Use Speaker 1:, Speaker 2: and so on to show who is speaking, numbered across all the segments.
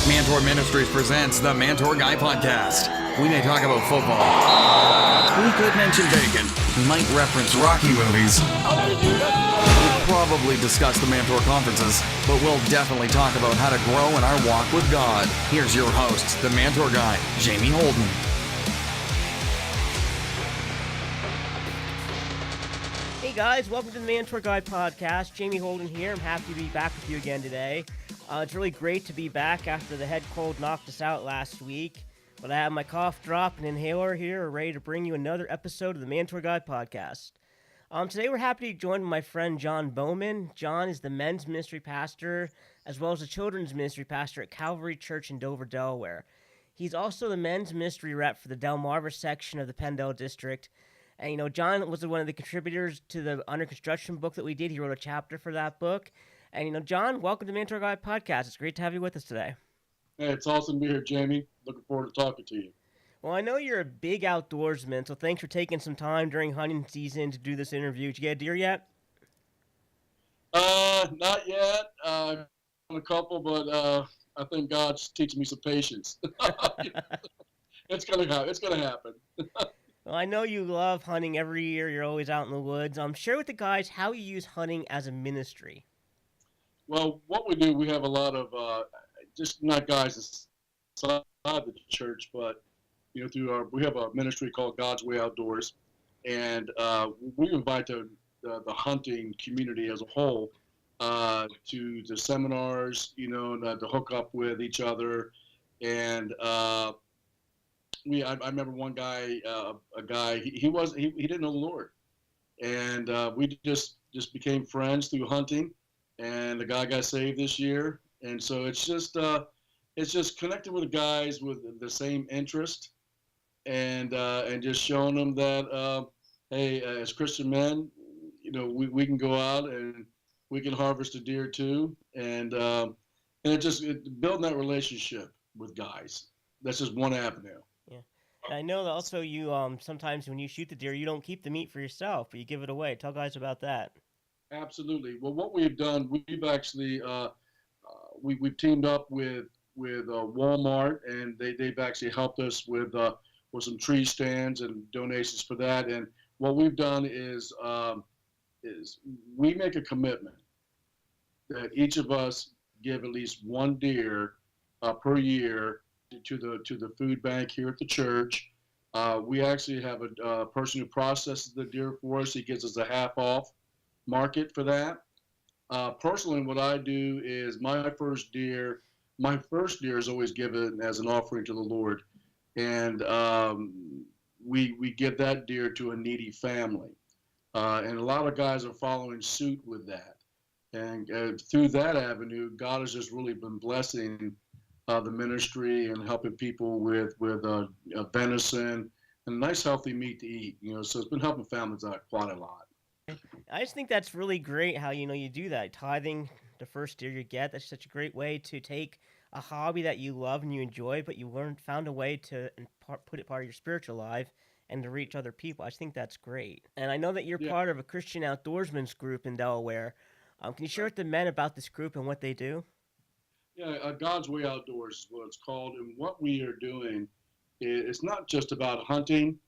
Speaker 1: Mantour Ministries presents the Mantour Guy podcast. We may talk about football. We could mention bacon. We might reference Rocky movies. We'll probably discuss the Mantour conferences, but we'll definitely talk about how to grow in our walk with God. Here's your host, the Mantour Guy, Jamie Holden.
Speaker 2: Hey guys, welcome to the Mantour Guy podcast. Jamie Holden here. I'm happy to be back with you again today. It's really great to be back after the head cold knocked us out last week. But I have my cough drop and inhaler here, ready to bring you another episode of the Mantour Guy podcast. Today we're happy to be joined by my friend John Bowman. John is the men's ministry pastor as well as the children's ministry pastor at Calvary Church in Dover, Delaware. He's also the men's ministry rep for the Delmarva section of the Pendle District. And, John was one of the contributors to the Under Construction book that we did. He wrote a chapter for that book. And, John, welcome to the Mantour Guy podcast. It's great to have you with us today.
Speaker 3: Hey, it's awesome to be here, Jamie. Looking forward to talking to you.
Speaker 2: Well, I know you're a big outdoorsman, so thanks for taking some time during hunting season to do this interview. Did you get a deer yet?
Speaker 3: Not yet. On a couple, but I think God's teaching me some patience. It's gonna happen.
Speaker 2: Well, I know you love hunting every year. You're always out in the woods. Share with the guys how you use hunting as a ministry.
Speaker 3: Well, what we do, we have a lot of just not guys inside the church, but we have a ministry called God's Way Outdoors, and we invite the hunting community as a whole to the seminars, to hook up with each other, and I remember one guy, he didn't know the Lord, and we just became friends through hunting, and the guy got saved this year, and so it's just connecting with the guys with the same interest, and just showing them that hey, as Christian men, we can go out and we can harvest a deer too, and building that relationship with guys. That's just one avenue.
Speaker 2: Yeah, and I know that also you sometimes when you shoot the deer, you don't keep the meat for yourself, but you give it away. Tell guys about that.
Speaker 3: Absolutely. Well, what we've done, we've actually we've teamed up with Walmart, and they've actually helped us with some tree stands and donations for that. And what we've done is we make a commitment that each of us give at least one deer per year to the food bank here at the church. We actually have a person who processes the deer for us. He gives us a half off market for that. Personally, what I do is my first deer is always given as an offering to the Lord, and we give that deer to a needy family, and a lot of guys are following suit with that, and through that avenue, God has just really been blessing the ministry and helping people with venison and nice healthy meat to eat. So it's been helping families out quite a lot.
Speaker 2: I just think that's really great how you do that. Tithing the first deer you get, that's such a great way to take a hobby that you love and you enjoy, but you found a way to put it part of your spiritual life and to reach other people. I just think that's great. And I know that you're part of a Christian Outdoorsman's group in Delaware. Can you share with the men about this group and what they do?
Speaker 3: Yeah, God's Way Outdoors is what it's called, and what we are doing is not just about hunting,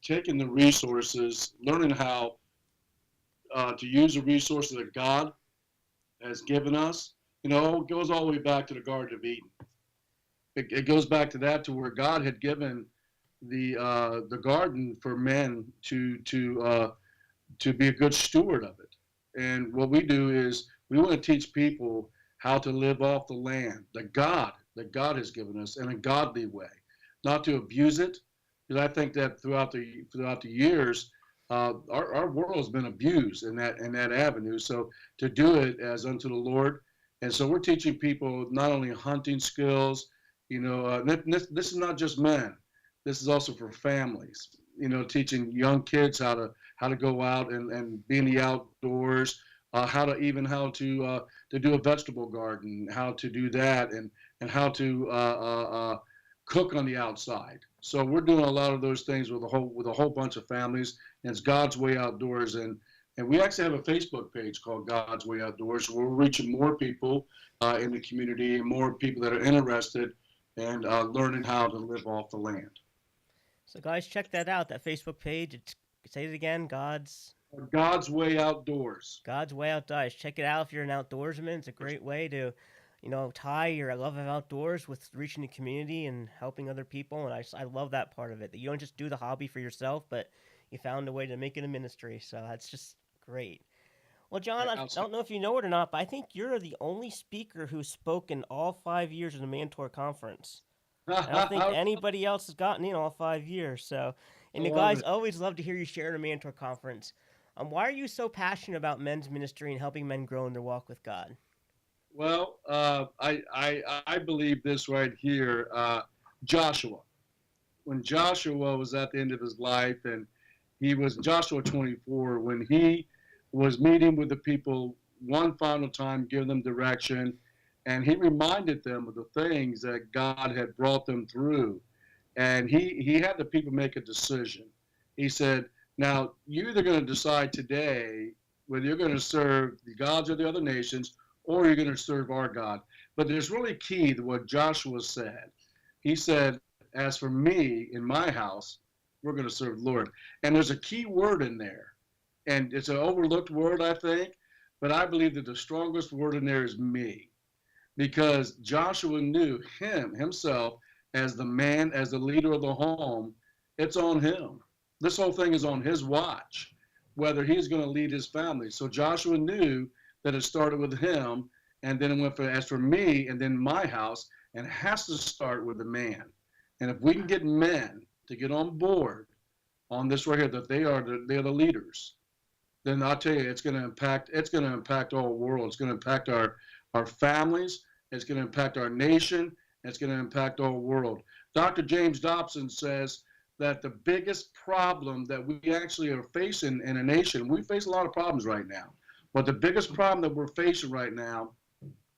Speaker 3: taking the resources, learning how to use the resources that God has given us. It goes all the way back to the Garden of Eden. It goes back to that, to where God had given the garden for men to be a good steward of it. And what we do is we want to teach people how to live off the land that God has given us in a godly way, not to abuse it. Because I think that throughout the years, our world has been abused in that avenue. So to do it as unto the Lord, and so we're teaching people not only hunting skills. This is not just men. This is also for families. Teaching young kids how to go out and be in the outdoors, how to do a vegetable garden, how to do that, and how to cook on the outside. So we're doing a lot of those things with a whole bunch of families, and it's God's Way Outdoors. And And we actually have a Facebook page called God's Way Outdoors. We're reaching more people in the community and more people that are interested in learning how to live off the land.
Speaker 2: So, guys, check that out. That Facebook page. Say it again.
Speaker 3: God's Way Outdoors.
Speaker 2: God's Way Outdoors. Check it out if you're an outdoorsman. It's a great way to, tie your love of outdoors with reaching the community and helping other people. And I love that part of it. That you don't just do the hobby for yourself, but you found a way to make it a ministry. So that's just great. Well, John, I don't know if you know it or not, but I think you're the only speaker who's spoken all 5 years of the Mantour Conference. I don't think anybody else has gotten in all 5 years. So, and the guys always love to hear you share at a Mantour Conference. Why are you so passionate about men's ministry and helping men grow in their walk with God?
Speaker 3: Well, I believe this right here. Joshua, when Joshua was at the end of his life, and he was Joshua 24, when he was meeting with the people one final time, giving them direction, and he reminded them of the things that God had brought them through. And he had the people make a decision. He said, now, you're either going to decide today whether you're going to serve the gods of the other nations or you're going to serve our God. But there's really key to what Joshua said. He said, as for me in my house, we're going to serve the Lord. And there's a key word in there. And it's an overlooked word, I think. But I believe that the strongest word in there is me. Because Joshua knew himself, as the man, as the leader of the home, it's on him. This whole thing is on his watch, whether he's going to lead his family. So Joshua knew that it started with him, and then it went for, as for me, and then my house, and it has to start with the man. And if we can get men to get on board on this right here, that they're the leaders, then I'll tell you, it's going to impact our world. It's going to impact our families. It's going to impact our nation. It's going to impact our world. Dr. James Dobson says that the biggest problem that we actually are facing in a nation, we face a lot of problems right now, but the biggest problem that we're facing right now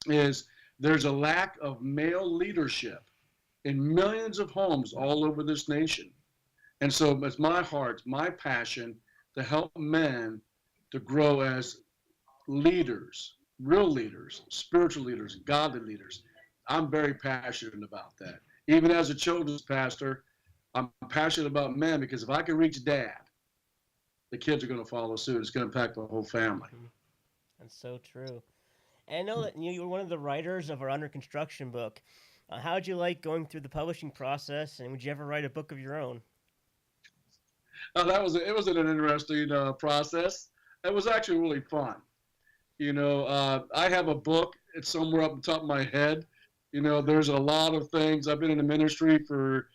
Speaker 3: is there's a lack of male leadership in millions of homes all over this nation. And so it's my heart, my passion to help men to grow as leaders, real leaders, spiritual leaders, godly leaders. I'm very passionate about that. Even as a children's pastor, I'm passionate about men, because if I can reach dad, the kids are going to follow suit. It's going to impact the whole family.
Speaker 2: That's so true. And I know that you were one of the writers of our Under Construction book. How did you like going through the publishing process, and would you ever write a book of your own?
Speaker 3: It was an interesting process. It was actually really fun. I have a book. It's somewhere up the top of my head. There's a lot of things. I've been in the ministry for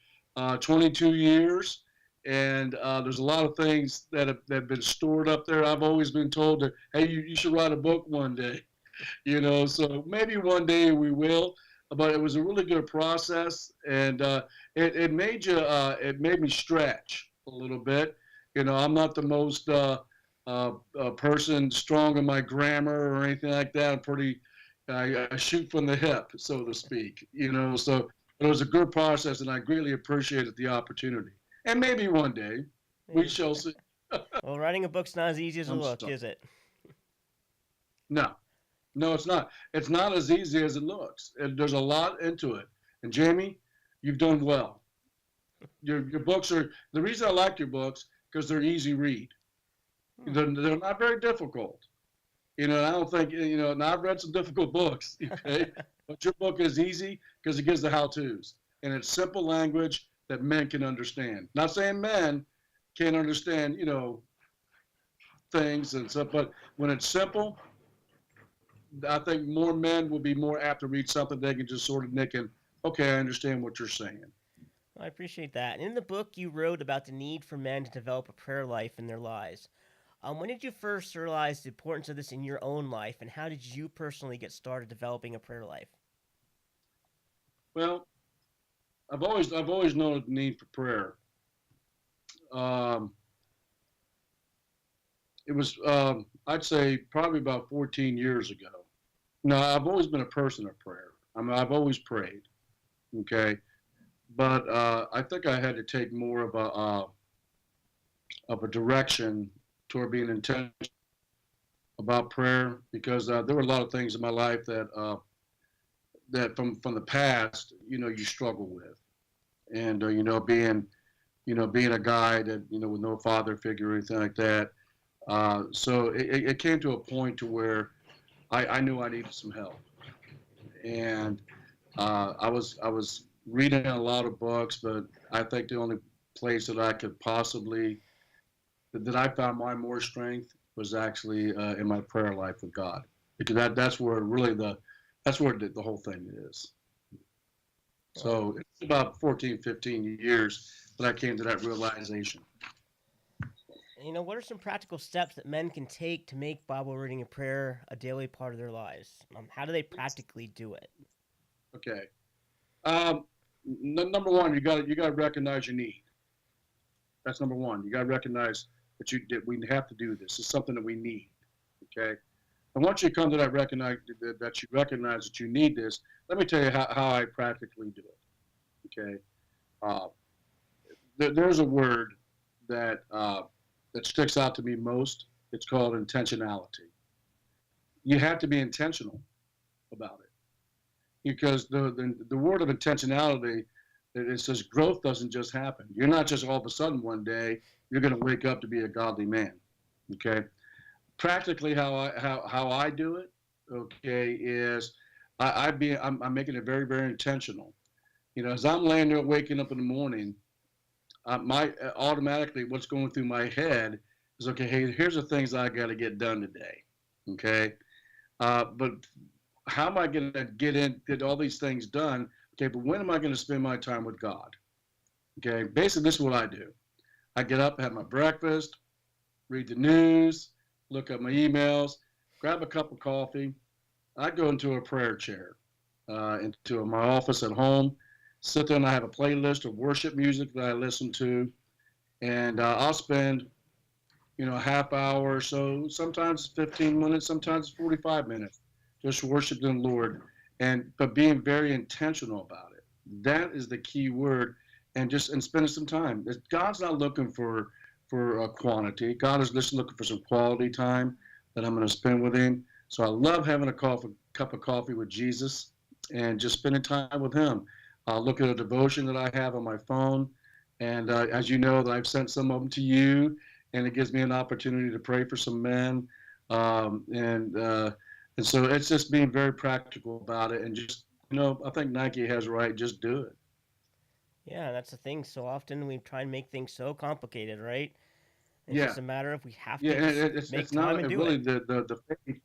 Speaker 3: 22 years, and there's a lot of things that have been stored up there. I've always been told that, hey, you should write a book one day, so maybe one day we will. But it was a really good process, and it made me stretch a little bit. I'm not the most person strong in my grammar or anything like that. I shoot from the hip, so to speak. So it was a good process, and I greatly appreciated the opportunity. And maybe one day we shall see.
Speaker 2: Well, writing a book's not as easy as it looks, is it?
Speaker 3: No, it's not. It's not as easy as it looks. There's a lot into it. And Jamie, you've done well. Your books are, the reason I like your books, because they're easy read. They're not very difficult. I don't think, and I've read some difficult books, okay? But your book is easy because it gives the how-tos. And it's simple language that men can understand. Not saying men can't understand, things and stuff, but when it's simple, I think more men will be more apt to read something they can just sort of nick and, okay, I understand what you're saying.
Speaker 2: I appreciate that. And in the book, you wrote about the need for men to develop a prayer life in their lives. When did you first realize the importance of this in your own life, and how did you personally get started developing a prayer life?
Speaker 3: Well, I've always known the need for prayer. It was, I'd say, probably about 14 years ago. No, I've always been a person of prayer. I've always prayed, okay? But I think I had to take more of a direction toward being intentional about prayer because there were a lot of things in my life that from the past, you struggle with, and being a guy that with no father figure or anything like that. So it came to a point to where I knew I needed some help, and I was reading a lot of books, but I think the only place that I could possibly that I found my more strength was actually in my prayer life with God, because that's where really that's where the whole thing is. So it's about 14, 15 years that I came to that realization.
Speaker 2: What are some practical steps that men can take to make Bible reading and prayer a daily part of their lives? How do they practically do it?
Speaker 3: Okay. Number one, you got to recognize your need. That's number one. You got to recognize that we have to do this. It's something that we need. Okay. And once you come to that that you recognize that you need this, let me tell you how I practically do it. Okay. There's a word that sticks out to me most. It's called intentionality. You have to be intentional about it, because the word of intentionality, it says growth doesn't just happen. You're not just all of a sudden one day you're going to wake up to be a godly man. Okay. Practically, how I do it, okay, is I'm making it very, very intentional. As I'm laying there waking up in the morning, automatically what's going through my head is, okay, hey, here's the things I got to get done today. Okay. But how am I going to get all these things done? Okay, but when am I going to spend my time with God? Okay, basically this is what I do. I get up, have my breakfast, read the news, look at my emails, grab a cup of coffee. I go into a prayer chair, into my office at home, sit there, and I have a playlist of worship music that I listen to, and I'll spend, a half hour or so, sometimes 15 minutes, sometimes 45 minutes, just worshiping the Lord, but being very intentional about it. That is the key word, and spending some time. God's not looking for a quantity. God is just looking for some quality time that I'm going to spend with Him. So I love having a cup of coffee with Jesus and just spending time with Him. I'll look at a devotion that I have on my phone, and as you know, that I've sent some of them to you, and it gives me an opportunity to pray for some men, and so it's just being very practical about it, and just I think Nike has right. Just do it.
Speaker 2: Yeah, that's the thing. So often we try and make things so complicated, right? It's
Speaker 3: Yeah.
Speaker 2: just a matter of we have to
Speaker 3: Yeah, and
Speaker 2: just make
Speaker 3: it's
Speaker 2: time
Speaker 3: not
Speaker 2: and do
Speaker 3: really
Speaker 2: it.
Speaker 3: the faith.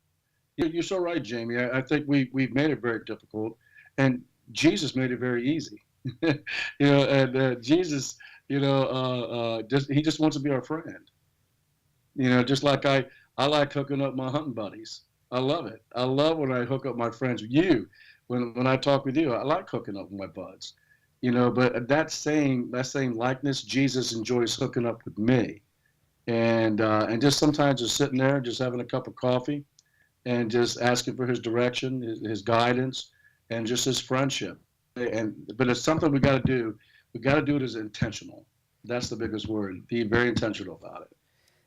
Speaker 3: You're so right, Jamie. I think we've made it very difficult, and Jesus made it very easy. And Jesus, he just wants to be our friend. Just like I like hooking up my hunting buddies. I love it. I love when I hook up my friends with you. When I talk with you, I like hooking up with my buds. But that same likeness, Jesus enjoys hooking up with me, and just sometimes just sitting there, just having a cup of coffee, and just asking for His direction, His guidance, and just His friendship. But it's something we got to do. We got to do it as intentional. That's the biggest word. Be very intentional about it.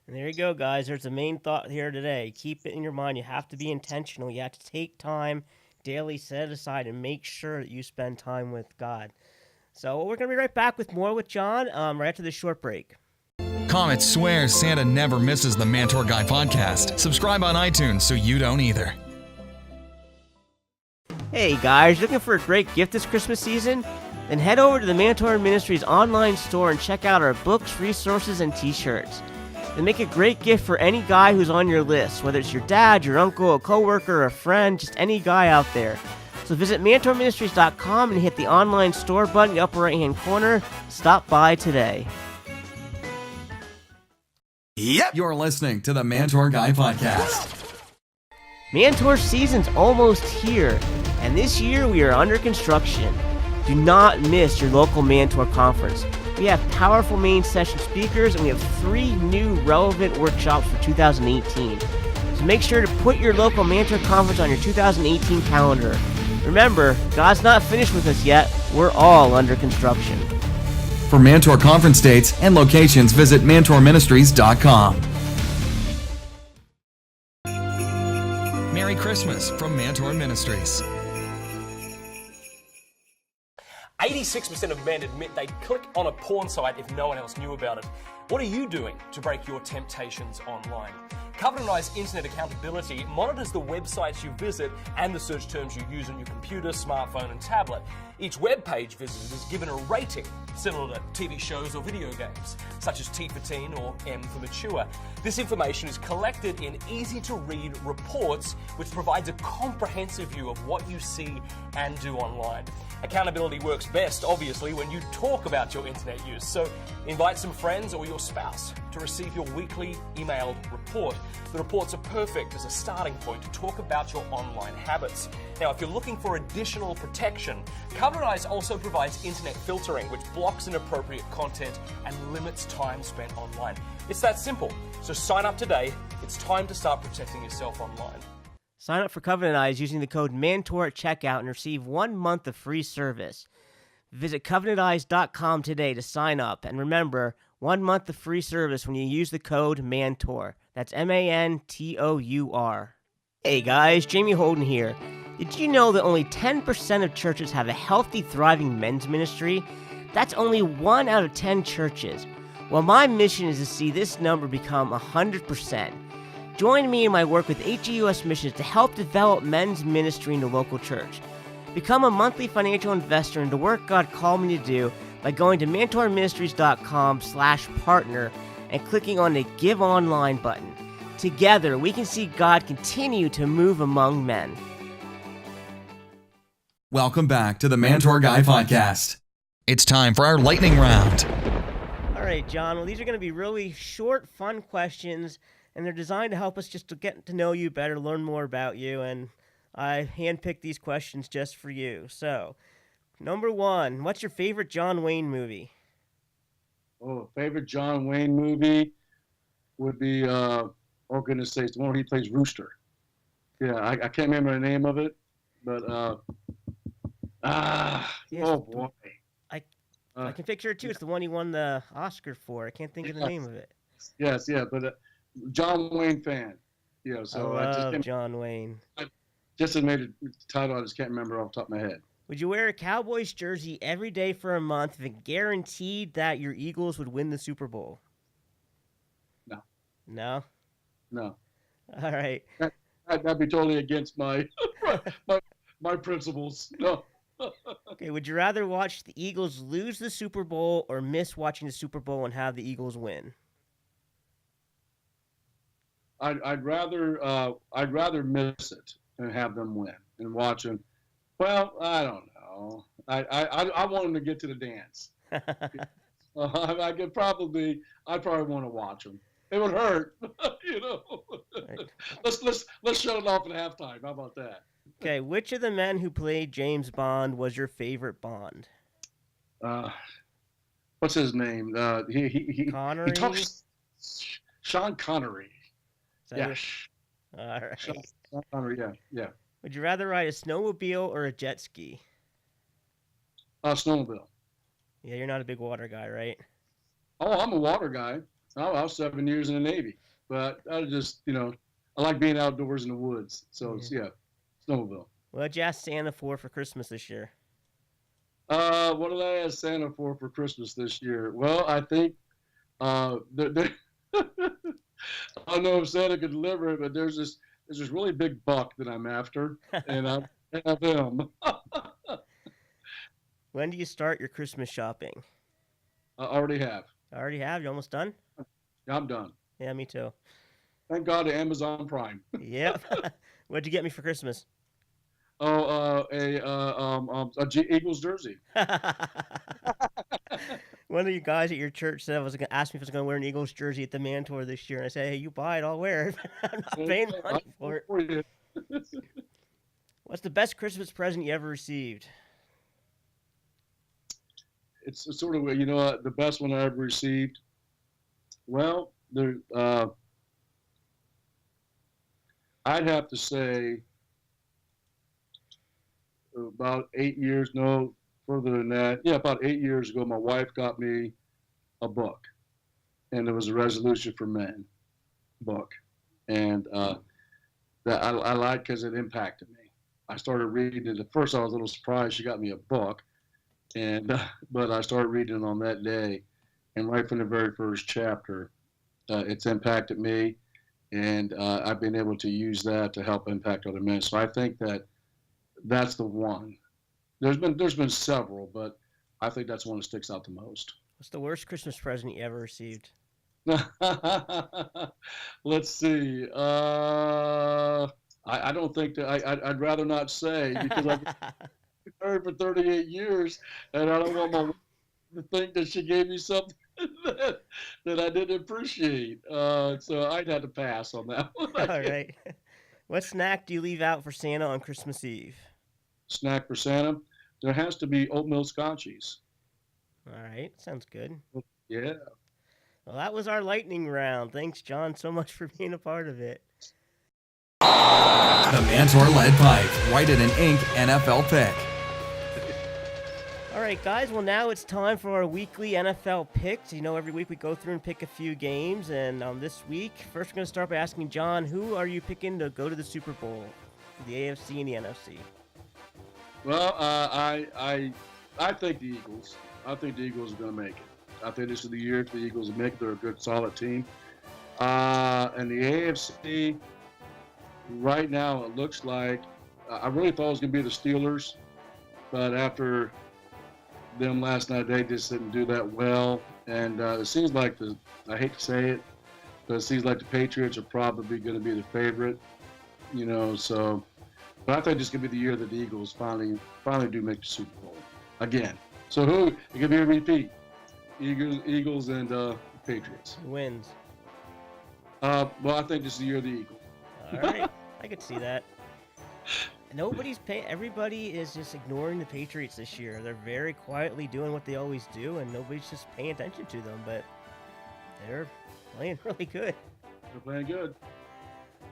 Speaker 2: And there you go, guys. There's the main thought here today. Keep it in your mind. You have to be intentional. You have to take time daily, set it aside, and make sure that you spend time with God. So we're going to be right back with more with John right after this short break.
Speaker 1: Comet swears Santa never misses the Mantour Guy podcast. Subscribe on iTunes so you don't either.
Speaker 2: Hey guys, looking for a great gift this Christmas season? Then head over to the Mantour Ministries online store and check out our books, resources, and t-shirts. Then make a great gift for any guy who's on your list, whether it's your dad, your uncle, a coworker, a friend, just any guy out there. So visit MantourMinistries.com and hit the online store button in the upper right-hand corner. Stop by today.
Speaker 1: Yep. You're listening to the Mantour Guy podcast.
Speaker 2: Mantour season's almost here, and this year we are under construction. Do not miss your local Mantour conference. We have powerful main session speakers, and we have 3 new relevant workshops for 2018. So make sure to put your local Mantour conference on your 2018 calendar. Remember, God's not finished with us yet. We're all under construction.
Speaker 1: For Mantour conference dates and locations, visit MantourMinistries.com. Christmas from Mantour Ministries.
Speaker 4: 86% of men admit they'd click on a porn site if no one else knew about it. What are you doing to break your temptations online? Covenant Eye's Internet Accountability monitors the websites you visit and the search terms you use on your computer, smartphone and tablet. Each web page visited is given a rating similar to TV shows or video games, such as T for teen or M for mature. This information is collected in easy-to-read reports, which provides a comprehensive view of what you see and do online. Accountability works best, obviously, when you talk about your internet use. So invite some friends or your spouse to receive your weekly emailed report. The reports are perfect as a starting point to talk about your online habits. Now, if you're looking for additional protection, Covenant Eyes also provides internet filtering, which blocks inappropriate content and limits time spent online. It's that simple. So sign up today. It's time to start protecting yourself online.
Speaker 2: Sign up for Covenant Eyes using the code Mantour at checkout and receive 1 month of free service. Visit covenanteyes.com today to sign up. And remember, 1 month of free service when you use the code Mantour. That's MANTOUR. Hey guys, Jamie Holden here. Did you know that only 10% of churches have a healthy, thriving men's ministry? That's only 1 out of 10 churches. Well, my mission is to see this number become 100%. Join me in my work with HEUS Missions to help develop men's ministry in the local church. Become a monthly financial investor in the work God called me to do by going to mentorministries.com/partner and clicking on the Give Online button. Together, we can see God continue to move among men.
Speaker 1: Welcome back to the Mantour Guy Podcast. It's time for our lightning round.
Speaker 2: All right, John. Well, these are going to be really short, fun questions, and they're designed to help us just to get to know you better, learn more about you, and I handpicked these questions just for you. So, number 1, what's your favorite John Wayne movie?
Speaker 3: Oh, favorite John Wayne movie would be, oh goodness sakes, the one where he plays Rooster. Yeah, I can't remember the name of it, but,
Speaker 2: Yes,
Speaker 3: oh boy.
Speaker 2: I can picture it too. It's the one he won the Oscar for. I can't think of the name of it.
Speaker 3: Yes, yeah, but John Wayne fan. Yeah, so
Speaker 2: I
Speaker 3: I
Speaker 2: love
Speaker 3: just
Speaker 2: John Wayne.
Speaker 3: just made a title. I just can't remember off the top of my head.
Speaker 2: Would you wear a Cowboys jersey every day for a month if it guaranteed that your Eagles would win the Super Bowl?
Speaker 3: No.
Speaker 2: No?
Speaker 3: No.
Speaker 2: All right.
Speaker 3: That'd be totally against my my principles. No.
Speaker 2: Okay, would you rather watch the Eagles lose the Super Bowl or miss watching the Super Bowl and have the Eagles win?
Speaker 3: I'd rather miss it and have them win and watch them. Well, I don't know. I want them to get to the dance. I'd probably want to watch them. It would hurt, you know.
Speaker 2: Right.
Speaker 3: Let's shut it off at halftime. How about that?
Speaker 2: Okay, which of the men who played James Bond was your favorite Bond?
Speaker 3: What's his name? He
Speaker 2: Connery?
Speaker 3: talks. Sean Connery.
Speaker 2: Is that
Speaker 3: Yeah.
Speaker 2: it? All right.
Speaker 3: Sean Connery. Yeah.
Speaker 2: Would you rather ride a snowmobile or a jet ski?
Speaker 3: Snowmobile.
Speaker 2: Yeah, you're not a big water guy, right?
Speaker 3: Oh, I'm a water guy. I was 7 years in the Navy, but I just, I like being outdoors in the woods. So yeah, snowmobile.
Speaker 2: What'd you ask Santa for Christmas this year?
Speaker 3: What did I ask Santa for Christmas this year? Well, I think I don't know if Santa could deliver it, but there's this really big buck that I'm after, and I have him.
Speaker 2: When do you start your Christmas shopping?
Speaker 3: I already have.
Speaker 2: I already have. You almost done?
Speaker 3: Yeah, I'm done.
Speaker 2: Yeah, me too.
Speaker 3: Thank God to Amazon Prime.
Speaker 2: Yep. What'd you get me for Christmas?
Speaker 3: Oh, a Eagles jersey.
Speaker 2: One of you guys at your church said asked me if I was going to wear an Eagles jersey at the Mantour this year, and I said, "Hey, you buy it, I'll wear it. I'm not paying money for it." What's the best Christmas present you ever received?
Speaker 3: It's sort of the best one I ever received. Well, I'd have to say about 8 years, no, further than that. Yeah, about 8 years ago, my wife got me a book, and it was a Resolution for Men book. And that I like because it impacted me. I started reading it. At first, I was a little surprised she got me a book, and but I started reading it on that day, and right from the very first chapter, it's impacted me, and I've been able to use that to help impact other men. So I think that's the one. There's been several, but I think that's one that sticks out the most.
Speaker 2: What's the worst Christmas present you ever received?
Speaker 3: Let's see. I don't think that I'd rather not say because I've been married for 38 years, and I don't want my wife to think that she gave me something that, that I didn't appreciate. So I'd have to pass on that one.
Speaker 2: All right. What snack do you leave out for Santa on Christmas Eve?
Speaker 3: Snack for Santa, there has to be oatmeal scotchies.
Speaker 2: All right, sounds good.
Speaker 3: Yeah.
Speaker 2: Well, that was our lightning round. Thanks, John, so much for being a part of it.
Speaker 1: The Mantour Lead Pipe. Write it in ink NFL pick.
Speaker 2: All right, guys. Well, now it's time for our weekly NFL picks. You know, every week we go through and pick a few games. And this week, first we're going to start by asking John, who are you picking to go to the Super Bowl for the AFC and the NFC?
Speaker 3: Well, I think the Eagles. I think the Eagles are going to make it. I think this is the year for the Eagles to make it. They're a good, solid team. And the AFC, right now, it looks like I really thought it was going to be the Steelers, but after them last night, they just didn't do that well. And it seems like I hate to say it, but it seems like the Patriots are probably going to be the favorite. So, but I think it's going to be the year that the Eagles finally do make the Super Bowl again. So who? It could be a repeat. Eagles and Patriots.
Speaker 2: Who wins?
Speaker 3: Well, I think this is the year of the Eagle.
Speaker 2: All right, I could see that. Nobody's paying. Everybody is just ignoring the Patriots this year. They're very quietly doing what they always do, and nobody's just paying attention to them. But they're playing really good.
Speaker 3: They're playing good.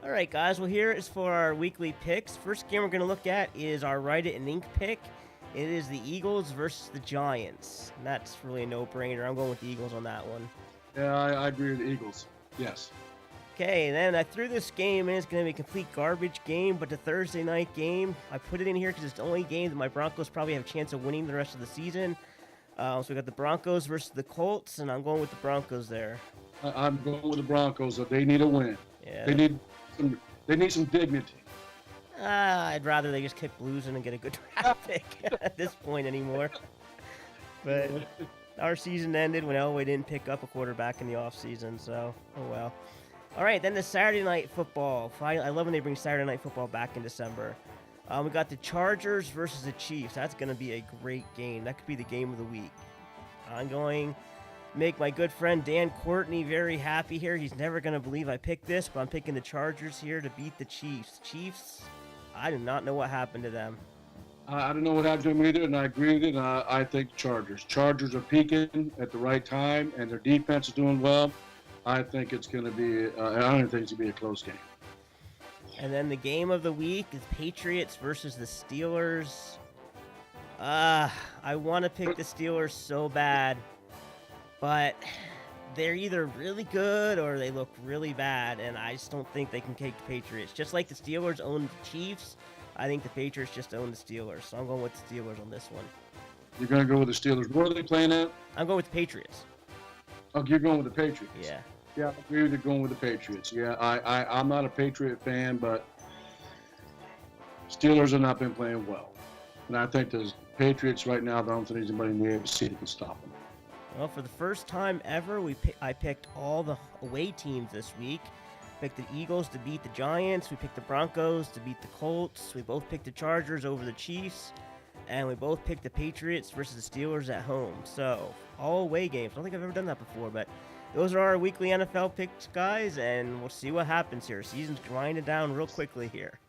Speaker 2: All right, guys. Well, here is for our weekly picks. First game we're going to look at is our Write It in Ink pick. It is the Eagles versus the Giants. And that's really a no-brainer. I'm going with the Eagles on that one.
Speaker 3: Yeah, I agree with the Eagles. Yes.
Speaker 2: Okay, and then I threw this game in. It's going to be a complete garbage game, but the Thursday night game, I put it in here because it's the only game that my Broncos probably have a chance of winning the rest of the season. So we got the Broncos versus the Colts, and I'm going with the Broncos there.
Speaker 3: I'm going with the Broncos. They need a win.
Speaker 2: Yeah.
Speaker 3: They need some dignity.
Speaker 2: I'd rather they just keep losing and get a good draft pick at this point anymore. But our season ended when Elway didn't pick up a quarterback in the offseason, so oh well. All right, then the Saturday night football. I love when they bring Saturday night football back in December. We got the Chargers versus the Chiefs. That's going to be a great game. That could be the game of the week. I'm going to make my good friend Dan Courtney very happy here. He's never going to believe I picked this, but I'm picking the Chargers here to beat the Chiefs. Chiefs, I do not know what happened to them.
Speaker 3: I don't know what happened to them either, and I agree with it. And I think Chargers. Chargers are peaking at the right time, and their defense is doing well. I think it's going to be. I don't think it's going to be a close game.
Speaker 2: And then the game of the week is Patriots versus the Steelers. I want to pick the Steelers so bad, but they're either really good or they look really bad, and I just don't think they can take the Patriots. Just like the Steelers own the Chiefs, I think the Patriots just own the Steelers, so I'm going with the Steelers on this one.
Speaker 3: You're going to go with the Steelers. Where are they playing at?
Speaker 2: I'm going with the Patriots.
Speaker 3: Oh, you're going with the Patriots.
Speaker 2: Yeah.
Speaker 3: Yeah, I agree with you going with the Patriots. Yeah, I'm not a Patriot fan, but Steelers have not been playing well. And I think the Patriots right now, I don't think there's anybody in the AFC that can stop them.
Speaker 2: Well, for the first time ever, I picked all the away teams this week. Picked the Eagles to beat the Giants. We picked the Broncos to beat the Colts. We both picked the Chargers over the Chiefs. And we both picked the Patriots versus the Steelers at home. So, all away games. I don't think I've ever done that before, but those are our weekly NFL picks, guys, and we'll see what happens here. Season's grinding down real quickly here.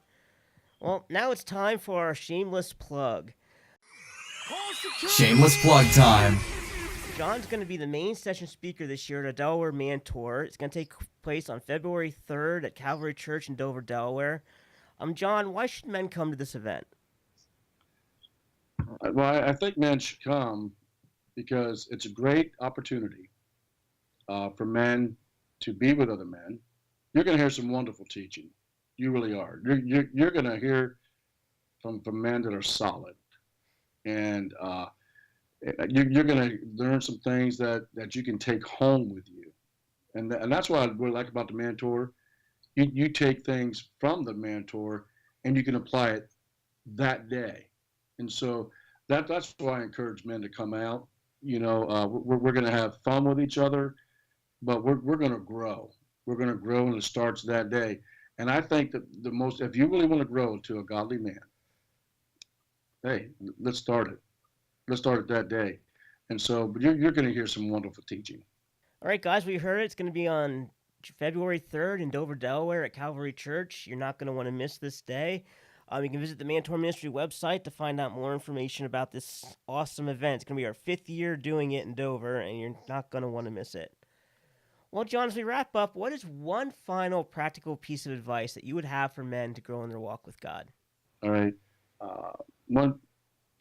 Speaker 2: Well, now it's time for our shameless plug.
Speaker 1: Shameless plug time.
Speaker 2: John's going to be the main session speaker this year at Delaware Mantour. It's going to take place on February 3rd at Calvary Church in Dover, Delaware. John, why should men come to this event?
Speaker 3: Well, I think men should come because it's a great opportunity for men to be with other men. You're going to hear some wonderful teaching. You really are. You're going to hear from men that are solid, and you're going to learn some things that you can take home with you, and that's what I really like about the mentor. You take things from the mentor, and you can apply it that day, and so that's why I encourage men to come out. We're going to have fun with each other, but we're going to grow. We're going to grow, and it starts that day. And I think that if you really want to grow into a godly man, hey, let's start it. Let's start it that day. And so, but you're going to hear some wonderful teaching.
Speaker 2: All right, guys, we heard it. It's going to be on February 3rd in Dover, Delaware at Calvary Church. You're not going to want to miss this day. You can visit the Mantour Ministry website to find out more information about this awesome event. It's going to be our 5th year doing it in Dover, and you're not going to want to miss it. Well, John, as we wrap up, what is one final practical piece of advice that you would have for men to grow in their walk with God?
Speaker 3: All right. One,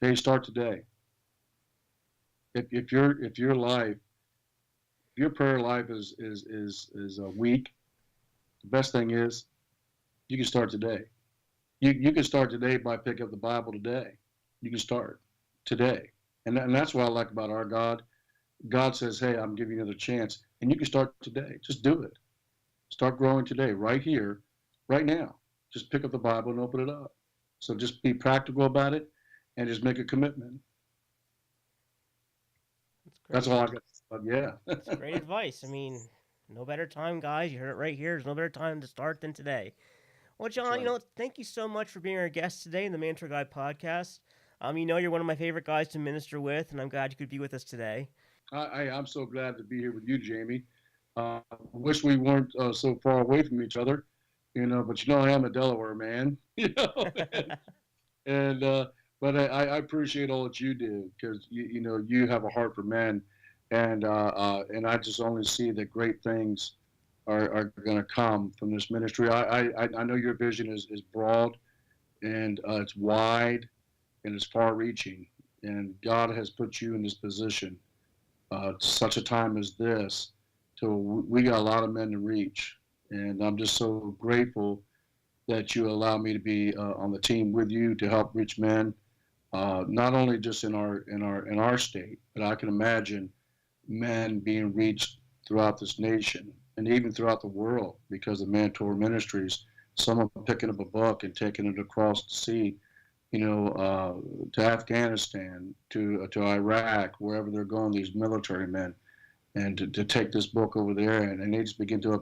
Speaker 3: hey, start today. If your life, if your prayer life is weak, the best thing is you can start today. You can start today by picking up the Bible today. You can start today. And that's what I like about our God. God says, hey, I'm giving you another chance. And you can start today. Just do it. Start growing today, right here, right now. Just pick up the Bible and open it up. So just be practical about it and just make a commitment. That's all I got. Yeah.
Speaker 2: That's great advice. I mean, no better time, guys. You heard it right here. There's no better time to start than today. Well, John,
Speaker 3: right.
Speaker 2: Thank you so much for being our guest today in the Mantour Guy podcast. You're one of my favorite guys to minister with, and I'm glad you could be with us today.
Speaker 3: I'm so glad to be here with you, Jamie. Wish we weren't so far away from each other, but I am a Delaware man, but I appreciate all that you do because you have a heart for men, and I just only see that great things are going to come from this ministry. I know your vision is broad, and it's wide, and it's far-reaching, and God has put you in this position. Such a time as this, so we got a lot of men to reach, and I'm just so grateful that you allow me to be on the team with you to help reach men, not only just in our state, but I can imagine men being reached throughout this nation and even throughout the world because of Mantour Ministries. Someone picking up a book and taking it across the sea, to Afghanistan, to Iraq, wherever they're going, these military men, and to take this book over there, and they just begin to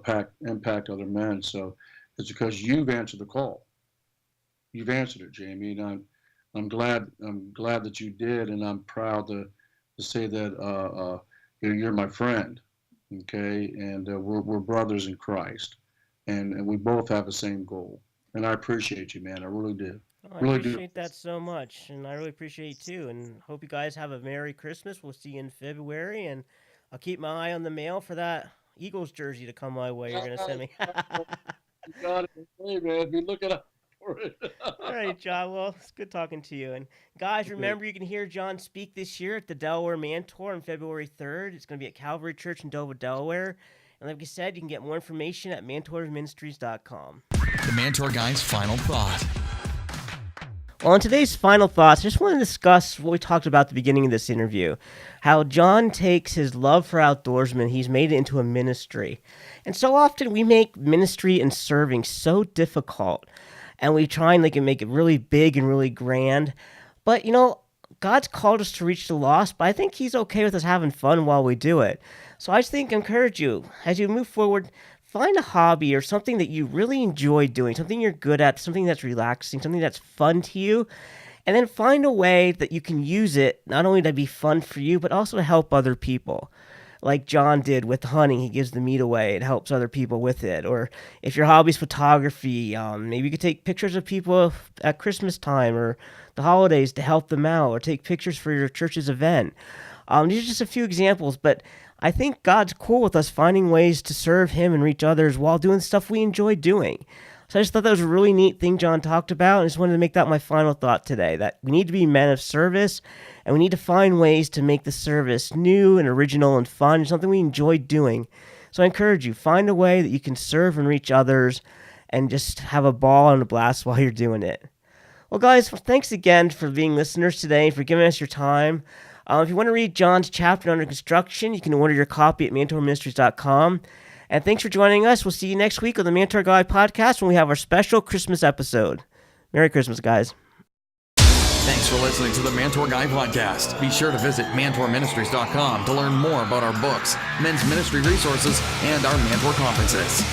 Speaker 3: impact other men. So it's because you've answered the call. You've answered it, Jamie, and I'm glad that you did, and I'm proud to say that you're my friend, okay, and we're brothers in Christ, and we both have the same goal, and I appreciate you, man. I really do.
Speaker 2: I appreciate that so much, and I really appreciate you too, and hope you guys have a Merry Christmas. We'll see you in February, and I'll keep my eye on the mail for that Eagles jersey to come my way. You're going to send me.
Speaker 3: You got it. Hey, man, be looking up for it.
Speaker 2: All right, John. Well, it's good talking to you. And guys, remember, you can hear John speak this year at the Delaware Mantour on February 3rd. It's going to be at Calvary Church in Dover, Delaware. And like I said, you can get more information at mantoursministries.com.
Speaker 1: The Mantour Guy's final thought.
Speaker 2: Well, in today's final thoughts, I just want to discuss what we talked about at the beginning of this interview, how John takes his love for outdoorsmen, he's made it into a ministry. And so often we make ministry and serving so difficult, and we try and make it really big and really grand. But, God's called us to reach the lost, but I think he's okay with us having fun while we do it. So I just encourage you, as you move forward, find a hobby or something that you really enjoy doing, something you're good at, something that's relaxing, something that's fun to you, and then find a way that you can use it not only to be fun for you, but also to help other people. Like John did with hunting, he gives the meat away, it helps other people with it. Or if your hobby is photography, maybe you could take pictures of people at Christmas time or the holidays to help them out, or take pictures for your church's event. These are just a few examples, but I think God's cool with us finding ways to serve him and reach others while doing stuff we enjoy doing. So I just thought that was a really neat thing John talked about, and I just wanted to make that my final thought today, that we need to be men of service, and we need to find ways to make the service new and original and fun, something we enjoy doing. So I encourage you, find a way that you can serve and reach others, and just have a ball and a blast while you're doing it. Well, guys, thanks again for being listeners today and for giving us your time. If you want to read John's chapter under construction, you can order your copy at MantourMinistries.com. And thanks for joining us. We'll see you next week on the Mantour Guy podcast when we have our special Christmas episode. Merry Christmas, guys.
Speaker 1: Thanks for listening to the Mantour Guy podcast. Be sure to visit MantourMinistries.com to learn more about our books, men's ministry resources, and our Mantour conferences.